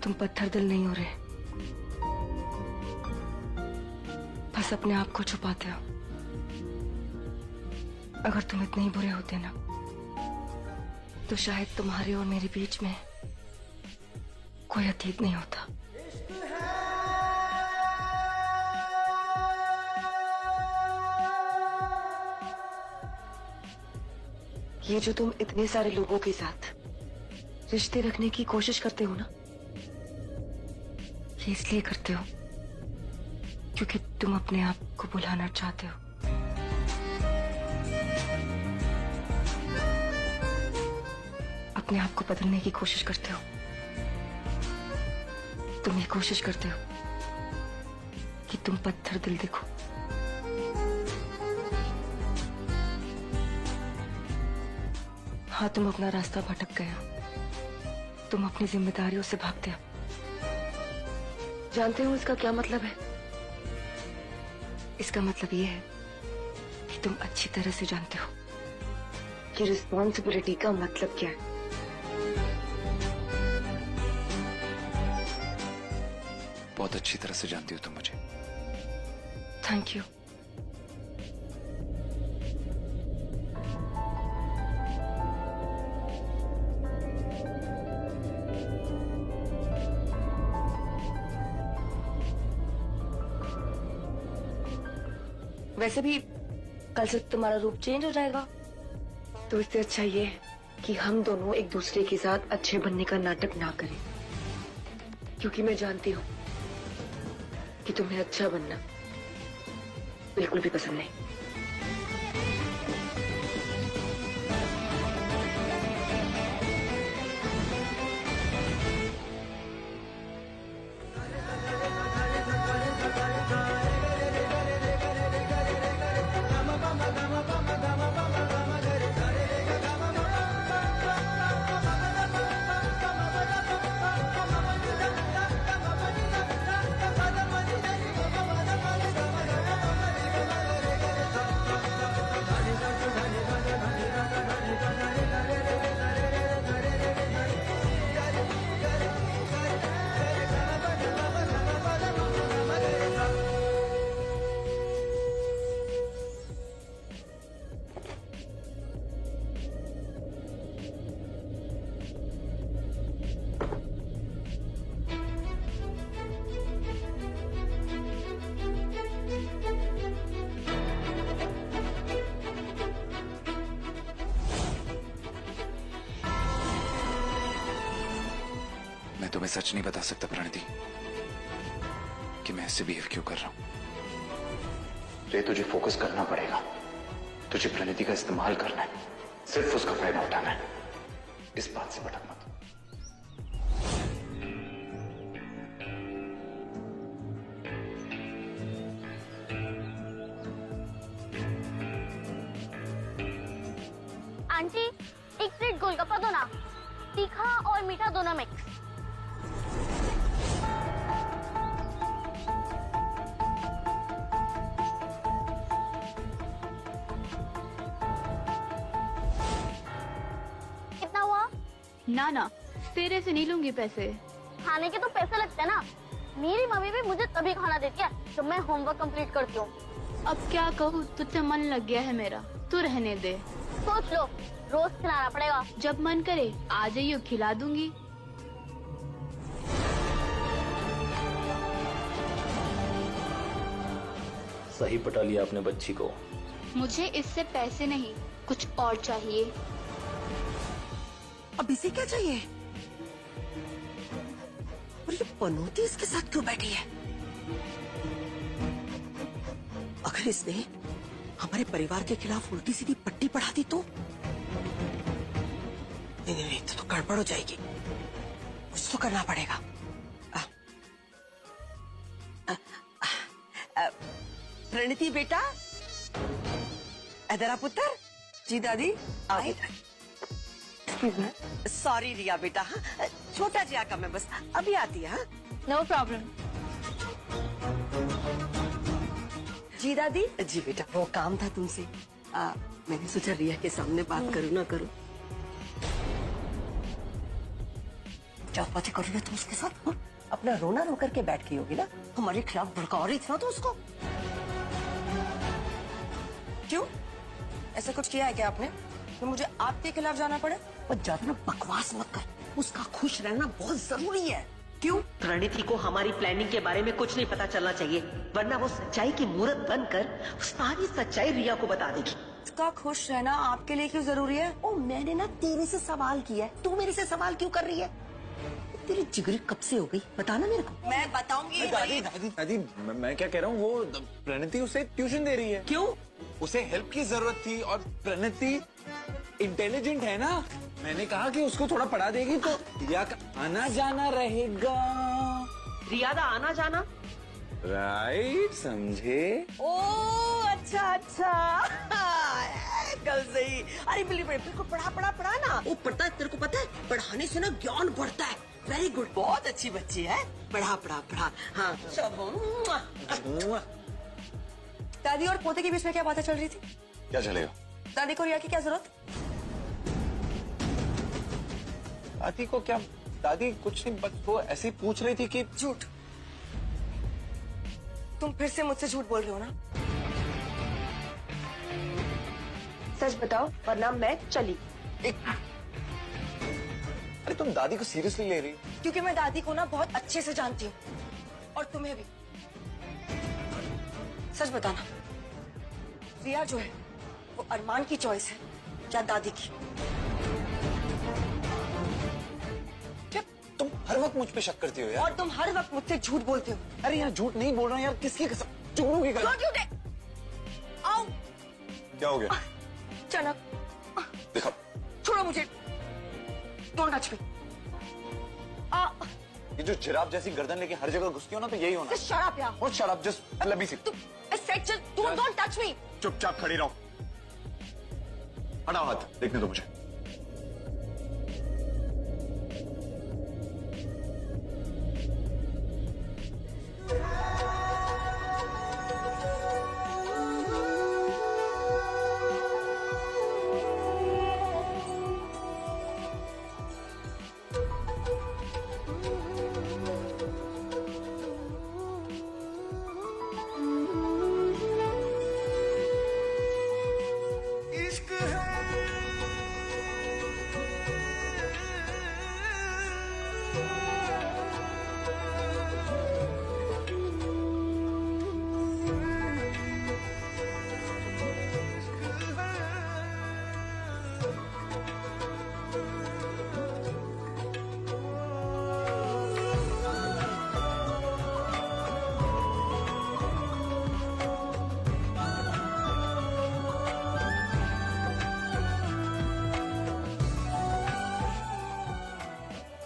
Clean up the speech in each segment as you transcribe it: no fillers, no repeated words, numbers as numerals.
तुम पत्थर दिल नहीं हो रहे, बस अपने आप को छुपाते हो। अगर तुम इतने ही बुरे होते ना तो शायद तुम्हारे और मेरे बीच में कोई अतीत नहीं होता। ये जो तुम इतने सारे लोगों के साथ रिश्ते रखने की कोशिश करते हो ना, ये इसलिए करते हो क्योंकि तुम अपने आप को भुलाना चाहते हो। अपने आप को बदलने की कोशिश करते हो। तुम ये कोशिश करते हो कि तुम पत्थर दिल दिखो। हाँ, तुम अपना रास्ता भटक गए हो। तुम अपनी जिम्मेदारियों से भागते हो। जानते हो इसका क्या मतलब है? इसका मतलब ये है कि तुम अच्छी तरह से जानते हो कि रिस्पॉन्सिबिलिटी का मतलब क्या है। बहुत अच्छी तरह से जानती हो तुम मुझे। Thank you. वैसे भी कल से तुम्हारा रूप चेंज हो जाएगा, तो इससे अच्छा ये है कि हम दोनों एक दूसरे के साथ अच्छे बनने का नाटक ना करें, क्योंकि मैं जानती हूँ कि तुम्हें अच्छा बनना बिल्कुल भी पसंद नहीं। मैं तुम्हें सच नहीं बता सकता प्रणति कि मैं ऐसे बिहेव क्यों कर रहा हूं। रे, तुझे फोकस करना पड़ेगा। तुझे प्रणति का इस्तेमाल करना है, सिर्फ उसका फायदा उठाना है। इस बात से भटक मत। आंटी, एक प्लेट गोलगप्पा दो ना, तीखा और मीठा दोनों मिक्स। कितना हुआ? ना, तेरे से नहीं लूंगी पैसे। खाने के तो पैसे लगते हैं ना। मेरी मम्मी भी मुझे तभी खाना देती है जब मैं होमवर्क कंप्लीट करती हूँ। अब क्या कहूँ, तुझसे मन लग गया है मेरा, तू रहने दे। सोच लो, रोज खिलाना पड़ेगा। जब मन करे आ जाइयो, खिला दूंगी। सही पटा लिया आपने बच्ची को। मुझे इससे पैसे नहीं, कुछ और चाहिए। अब इसे क्या चाहिए? और ये पनौती इसके साथ क्यों बैठी है? अगर इसने हमारे परिवार के खिलाफ उल्टी सीधी पट्टी पढ़ा दी तो नहीं, तो गड़बड़ हो जाएगी। कुछ तो करना पड़ेगा। प्रणति बेटा, इधर आ पुत्र। जी दादी। आए। सॉरी रिया बेटा, हाँ छोटा जी आका, मैं बस अभी आती है। No problem. जी दादी। जी बेटा, वो काम था तुमसे। मैंने सोचा रिया के सामने बात करूँ ना करूँ। क्या बातें कर रही है तुम उसके साथ? हाँ? अपना रोना रो करके बैठ गई होगी ना, हमारे खिलाफ भड़का रही थी ना तो उसको। क्यों, ऐसा कुछ किया है क्या आपने तो मुझे आपके खिलाफ जाना पड़े? और ज्यादा ना बकवास मत कर, उसका खुश रहना बहुत जरूरी है। क्यों? प्रणीति को हमारी प्लानिंग के बारे में कुछ नहीं पता चलना चाहिए, वरना वो सच्चाई की मूरत बनकर सारी सच्चाई रिया को बता देगी। उसका खुश रहना आपके लिए क्यों जरूरी है? ओ मैंने ना तेरे से सवाल किया है, तू मेरे से सवाल क्यों कर रही है? तेरी जिगरी कब से हो गई बताना मेरे को। मैं बताऊंगी। दादी दादी दादी मैं क्या कह रहा हूँ, वो प्रणति उसे ट्यूशन दे रही है। क्यों? उसे हेल्प की जरूरत थी और प्रणति इंटेलिजेंट है ना, मैंने कहा कि उसको थोड़ा पढ़ा देगी तो रिया का आना जाना रहेगा। रिया का आना जाना? राइट, समझे? ओ अच्छा अच्छा कल सही। अरे बिल्कुल पढ़ा ना, वो पढ़ता है, तेरे को पता है पढ़ाने से ना ज्ञान बढ़ता है। वेरी गुड, बहुत अच्छी बच्ची है, पढ़ा। हाँ दादी और पोते के बीच में क्या बातें चल रही थी? क्या चलेगा? दादी को रिया की क्या जरूरत? दादी को क्या? दादी कुछ नहीं, बस वो ऐसे ही पूछ रही थी कि। झूठ, तुम फिर से मुझसे झूठ बोल रहे हो ना? सच बताओ वरना मैं चली। अरे तुम दादी को सीरियसली ले रही हो? क्योंकि मैं दादी को ना बहुत अच्छे से जानती हूँ, और तुम्हें भी। सच बताना, रिया जो है वो अरमान की चॉइस है या दादी की? क्या तुम हर वक्त मुझ पे शक करती हो यार? और तुम हर वक्त मुझसे झूठ बोलते हो। अरे यार झूठ नहीं बोल रहा हूँ यार, किसकी कसम? चुगलू की कसम। झूठे। आओ। क्या हो गया? चनक देखो, छोड़ो मुझे, डोंट टच मी। ये जो जिराफ जैसी गर्दन लेके हर जगह घुसती हो ना, तो यही होना। शट अप यार। और shut up, just let me see. Don't touch me. चुपचाप खड़ी रहो, हटाओ हाथ, देखने दो मुझे।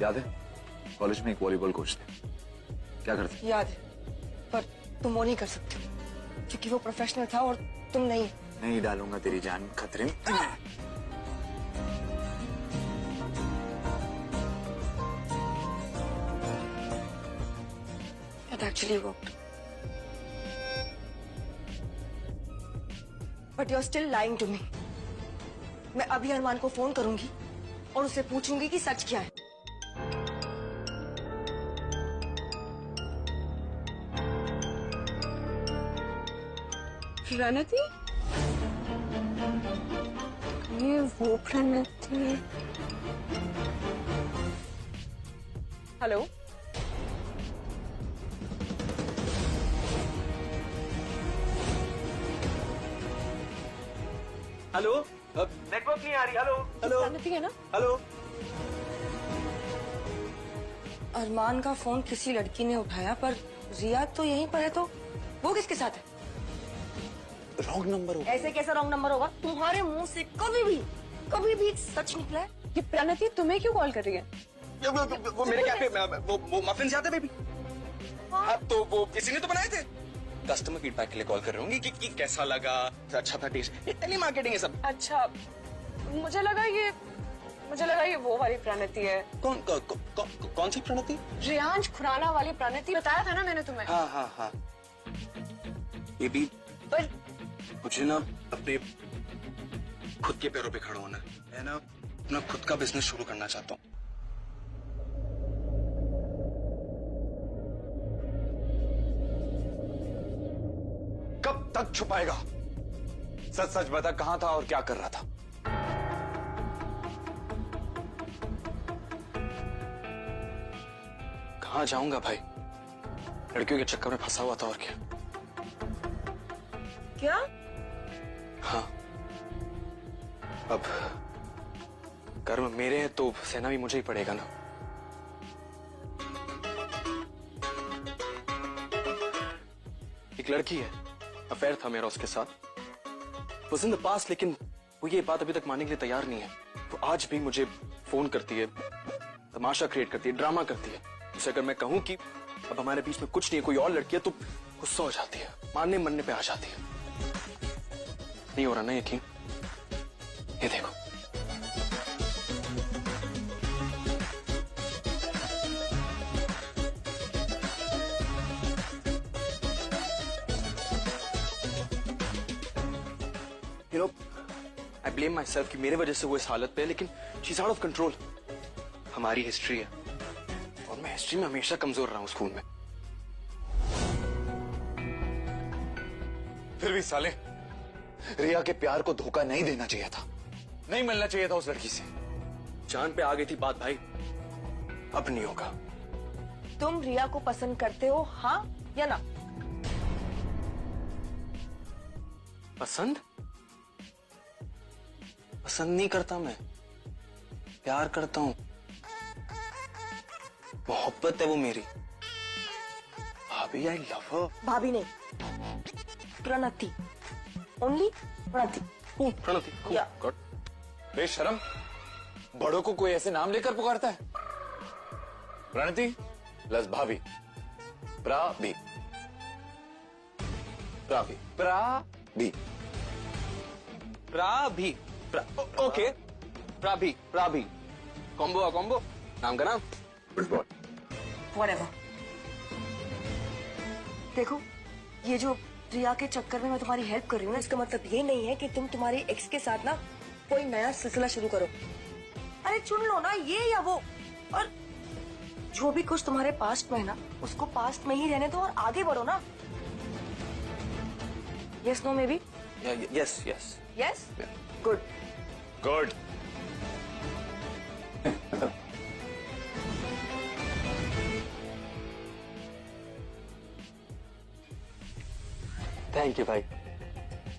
याद है कॉलेज में एक वॉलीबॉल कोच थे, क्या करते? याद है, पर तुम वो नहीं कर सकते क्योंकि वो प्रोफेशनल था और तुम नहीं। नहीं डालूंगा तेरी जान खतरे में। It actually worked. But you're still lying to me. मैं अभी अरमान को फोन करूंगी और उससे पूछूंगी कि सच क्या है। प्रणति, ये वो प्रणति। हेलो, हेलो, नेटवर्क नहीं आ रही। हेलो हेलो प्रणति है ना? हेलो। अरमान का फोन किसी लड़की ने उठाया, पर रिया तो यहीं पर है, तो वो किसके साथ है? रॉन्ग नंबर हो। ऐसे कैसा रॉन्ग नंबर होगा? तुम्हारे मुंह से कभी भी सच निकला है? ये प्रणति तुम्हें क्यों कॉल कर रही है? वो मेरे कैफे वो मफिन्स आते बेबी। हाँ तो वो किसी ने तो बनाए थे। कस्टमर फीडबैक के लिए कॉल कर रही होंगी कि कैसा लगा, अच्छा था टेस्ट। ये टेली मार्केटिंग है सब। अच्छा, मुझे लगा ये वो वाली प्रणति है। कौन सी प्रणति? रियांश खुराना वाली प्रणति, बताया था ना मैंने तुम्हें। हाँ बेबी, पर मुझे ना अपने खुद के पैरों पे खड़ा होना है ना, अपना खुद का बिजनेस शुरू करना चाहता हूँ। कब छुपाएगा? सच सच बता, कहां था और क्या कर रहा था? कहां जाऊंगा भाई, लड़कियों के चक्कर में फंसा हुआ था और क्या। क्या? हाँ, अब कर्म मेरे हैं तो सहना भी मुझे ही पड़ेगा ना। एक लड़की है, अफेयर था मेरा उसके साथ, was in the past, लेकिन वो ये बात अभी तक मानने के लिए तैयार नहीं है। वो आज भी मुझे फोन करती है, तमाशा क्रिएट करती है, ड्रामा करती है। उसे अगर मैं कहूं कि अब हमारे बीच में कुछ नहीं है, कोई और लड़की है, तो गुस्सा हो जाती है, मारने मरने पे आ जाती है। नहीं हो रहा ना यकीन? ये देखो, you know, I blame my self कि मेरे वजह से वो इस हालत पे है, लेकिन she is out of control. हमारी हिस्ट्री है और मैं हिस्ट्री में हमेशा कमजोर रहा हूं स्कूल में। फिर भी साले, रिया के प्यार को धोखा नहीं देना चाहिए था, नहीं मिलना चाहिए था उस लड़की से। जान पे आ गई थी बात भाई, अब नहीं होगा। तुम रिया को पसंद करते हो, हाँ या ना? पसंद? पसंद नहीं करता मैं, प्यार करता हूं, मोहब्बत है वो मेरी। भाभी, आई लव हर। भाभी नहीं, प्रणति, ओनली प्रणति। प्रणति, या। गॉड। बेशरम, बड़ों को कोई ऐसे नाम लेकर पुकारता है? प्रणति प्लस भाभी, प्राभी, प्राभी, प्राभी, प्राभी, ओके, प्राभी, प्राभी, कॉम्बो कॉम्बो, नाम का नाम। Whatever. देखो, ये जो रिया के चक्कर में मैं तुम्हारी हेल्प कर रही हूँ ना, इसका मतलब ये नहीं है कि तुम तुम्हारी एक्स के साथ ना कोई नया सिलसिला शुरू करो। अरे चुन लो ना, ये या वो, और जो भी कुछ तुम्हारे पास्ट में है ना, उसको पास्ट में ही रहने दो और आगे बढ़ो ना। Yes no maybe? Yes yes yes, good good. Thank you भाई,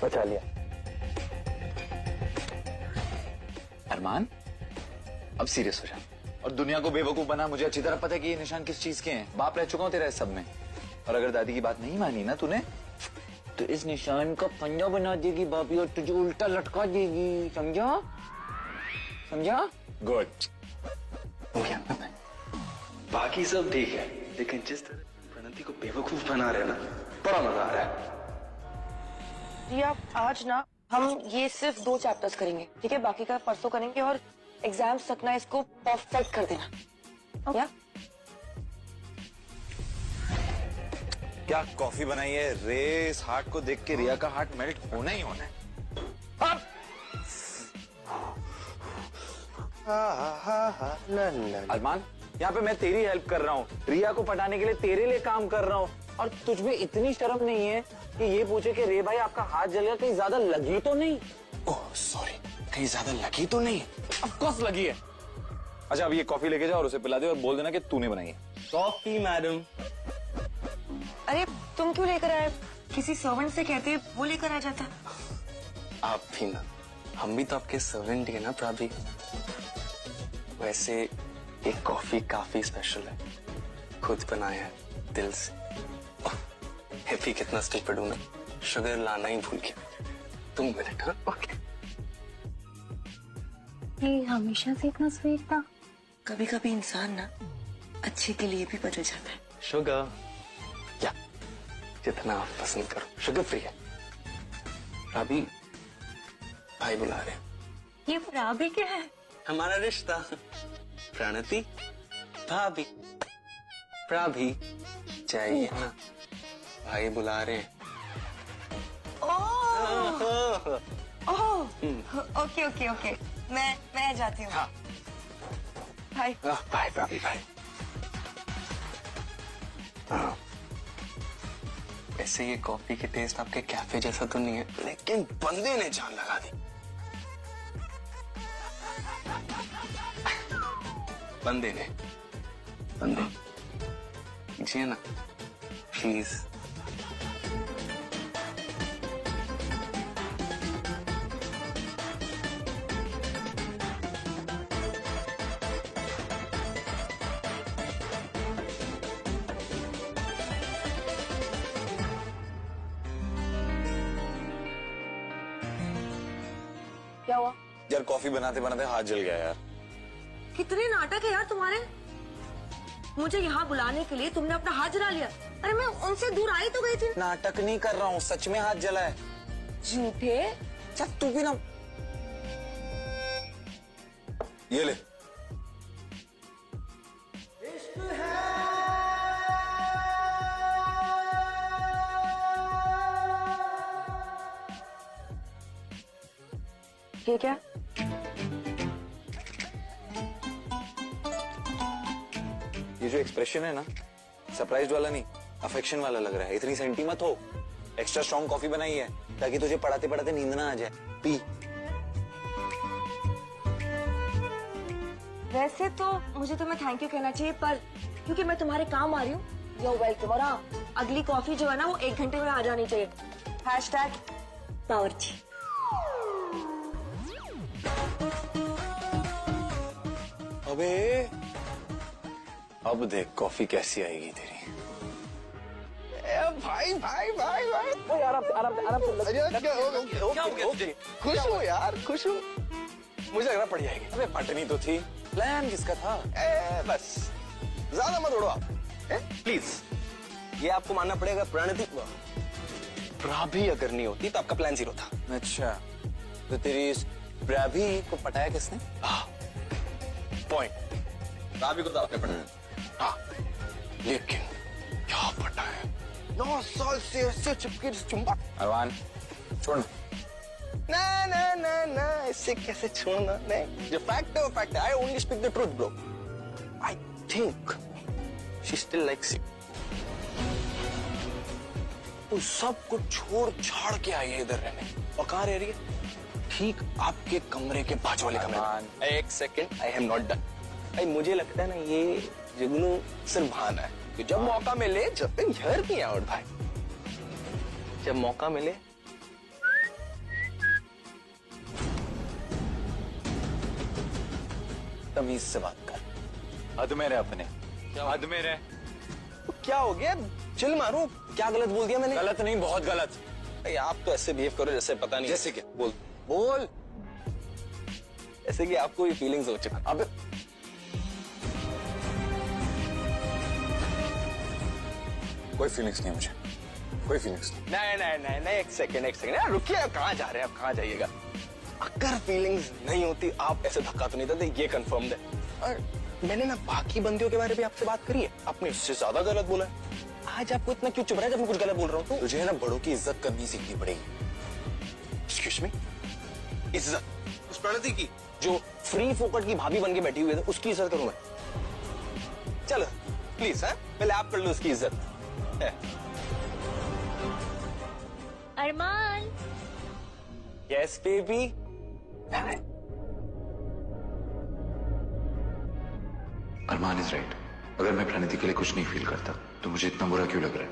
बचा लिया। अरमान, अब सीरियस हो जा और दुनिया को बेवकूफ बना। मुझे अच्छी तरह पता है कि ये निशान किस चीज के हैं। बाप रह चुका हूं तेरा इस सब में, और अगर दादी की बात नहीं मानी ना तूने, तो इस निशान का पंजा बना देगी भाभी और तुझे उल्टा लटका देगी, समझा? समझा? गुड। हो गया ना भाई? बाकी सब ठीक है, लेकिन जिस तरह प्रणति को बेवकूफ बना रहे ना, बड़ा मजा आ रहा है। रिया, आज ना हम ये सिर्फ 2 चैप्टर्स करेंगे, ठीक है? बाकी का परसों करेंगे और एग्जाम्स तक ना इसको परफेक्ट कर देना। या? क्या कॉफी बनाई है रे? इस हार्ट को देख के रिया का हार्ट मेल्ट होना ही होना है। अरमान, यहाँ पे मैं तेरी हेल्प कर रहा हूँ, रिया को पटाने के लिए तेरे लिए काम कर रहा हूँ, और तुझ में इतनी शर्म नहीं है कि ये पूछे कि रे भाई आपका हाथ जल गया, कहीं ज्यादा लगी तो नहीं? ओह सॉरी, कहीं ज्यादा लगी तो नहीं? ऑफ कोर्स लगी है। अच्छा, अब ये कॉफी लेके जा और उसे पिला दे और बोल देना कि तूने बनाई है। Coffee madam. अरे तुम क्यों लेकर आए? किसी सर्वेंट से कहते वो लेकर आ जाता। आप भी ना, हम भी तो आपके सर्वेंट ही है ना प्राभी। वैसे एक कॉफी काफी स्पेशल है, खुद बनाया है दिल से। हैप्पी कितना स्टेज पर डूना, शुगर लाना ही भूल गया। 2 मिनट। हाँ, ओके। ये हमेशा से इतना स्वीट था। कभी कभी इंसान ना अच्छे के लिए भी बदल जाता है। शुगर, या जितना आप पसंद करो, शुगर फ्री है। प्राभी, भाई बुला रहे हैं। ये प्राभी क्या है? हमारा रिश्ता। प्रणति, भाभी, प्राभी चाहिए ना, भाई बुला रहे हैं। ओके ओके ओके, मैं जाती हूँ। हाँ। बाय बाय प्राभी, बाय। वैसे ये कॉफी की टेस्ट आपके कैफे जैसा तो नहीं है, लेकिन बंदे ने जान लगा दी। बंदे जी ना, प्लीज। क्या हुआ? यार कॉफी बनाते बनाते हाथ जल गया यार। कितने नाटक है यार तुम्हारे। मुझे यहाँ बुलाने के लिए तुमने अपना हाथ जला लिया। अरे मैं उनसे दूर आई तो गई थी। नाटक नहीं कर रहा हूँ, सच में हाथ जला है। झूठे। चल तू भी ना, ये ले। ये क्या? ये जो एक्सप्रेशन है ना, सरप्राइज वाला नहीं, अफेक्शन वाला लग रहा है। इतनी सेंटी मत हो। एक्स्ट्रा स्ट्रॉन्ग कॉफी बनाई है ताकि तुझे पढ़ाते पढ़ाते नींद ना आ जाए। पी। वैसे तो मुझे तुम्हें थैंक यू कहना चाहिए, पर क्योंकि मैं तुम्हारे काम आ रही हूँ, यो वेलकम। और हाँ, अगली कॉफी जो है ना वो 1 घंटे में आ जानी चाहिए। #बावर्ची। अबे अब देख कॉफी कैसी आएगी तेरी। भाई आराम से। खुश हो यार, खुश हो। मुझे लग रहा पड़ जाएगी। अबे पटनी तो थी, प्लान किसका था? बस ज्यादा मत उड़ो आप, प्लीज। ये आपको मानना पड़ेगा, प्रणति प्राभी अगर नहीं होती तो आपका प्लान 0 था। अच्छा, तो तेरी इस प्राभी को पटाया किसने? पॉइंट। प्राभी को तो आपने पटाया। हाँ, लेकिन क्या पटाया? 9 साल से ऐसे चिपके चुम्बा। अरमान छोड़। ना, इससे कैसे छोड़ना? नहीं, जो फैक्ट है वो फैक्ट है। I only speak the truth bro. I think she still likes you. वो सब कुछ छोड़ छाड़ के आई है इधर रहने। और कहाँ रह रही है? ठीक आपके कमरे के बाजू वाले कमरे में। एक second, I am not done. भाई मुझे लगता है ना ये जुगनू सिर्फ बहाना है। तो जब मौका मिले, जब तक हियर नहीं आउट भाई, जब मौका मिले तमीज से बात कर। हद में रह अपने, हद में रह। क्या हो गया? चिल मारो। क्या गलत बोल दिया मैंने? गलत नहीं, बहुत गलत। भाई आप तो ऐसे बिहेव करो जैसे पता नहीं। जैसे क्या? बोल। ऐसे कि आपको ये फीलिंग्स हो चुका। अबे कोई फीलिंग्स नहीं मुझे, कोई फीलिंग्स नहीं। नहीं, एक सेकंड यार रुकिए। कहाँ जा रहे हैं आप? कहाँ जाइएगा? अगर फीलिंग्स नहीं होती आप ऐसे धक्का तो नहीं देते, ये कंफर्म है। और मैंने ना बाकी बंदियों के बारे में आपसे बात करी है, आपने इससे ज्यादा गलत बोला है। आज आपको इतना क्यों चुभ रहा है जब मैं कुछ गलत बोल रहा हूँ? तो तुझे ना बड़ों की इज्जत करनी सीखनी पड़ेगी। एक्सक्यूज मी, इज्जत उस प्रणति की जो फ्री फोकट की भाभी बन के बैठी हुई है, उसकी इज्जत करूं मैं? चलो प्लीज, है पहले आप कर लो उसकी इज्जत। Armaan. Yes baby. Armaan is right. अगर मैं प्रणति के लिए कुछ नहीं फील करता तो मुझे इतना बुरा क्यों लग रहा है?